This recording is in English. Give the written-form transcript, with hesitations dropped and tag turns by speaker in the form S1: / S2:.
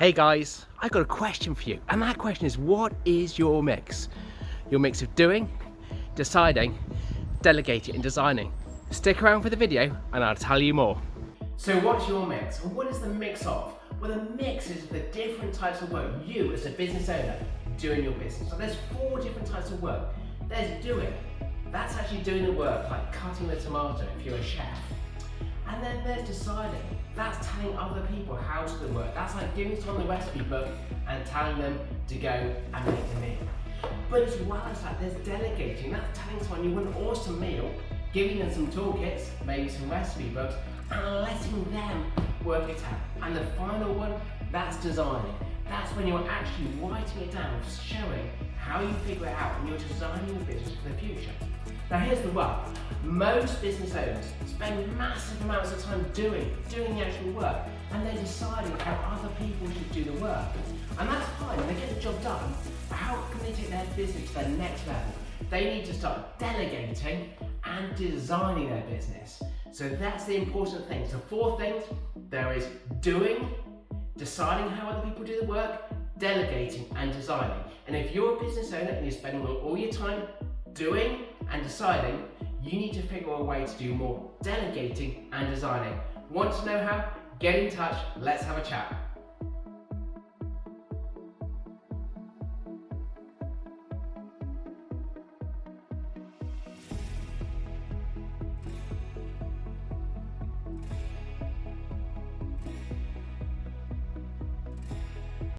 S1: Hey guys, I got a question for you, and that question is, what is your mix? Your mix of doing, deciding, delegating and designing. Stick around for the video and I'll tell you more. So what's your mix? Well, what is the mix of? Well, the mix is the different types of work you as a business owner do in your business. So there's 4 different types of work. There's doing. That's actually doing the work, like cutting the tomato if you're a chef. And then there's deciding. That's telling other people how to do the work. That's like giving someone the recipe book and telling them to go and make the meal. But as well as that, there's delegating. That's telling someone you want an awesome meal, giving them some toolkits, maybe some recipe books, and letting them work it out. And the final one, that's designing. That's when you're actually writing it down, showing how you figure it out, and you're designing your business for the future. Now here's the rub. Most business owners spend massive amounts of time doing the actual work, and they're deciding how other people should do the work. And that's fine, they get the job done, but how can they take their business to the next level? They need to start delegating and designing their business. So that's the important thing. So 4 things, there is doing, deciding how other people do the work, delegating and designing. And if you're a business owner and you're spending all your time doing and deciding, you need to figure out a way to do more delegating and designing. Want to know how? Get in touch, let's have a chat.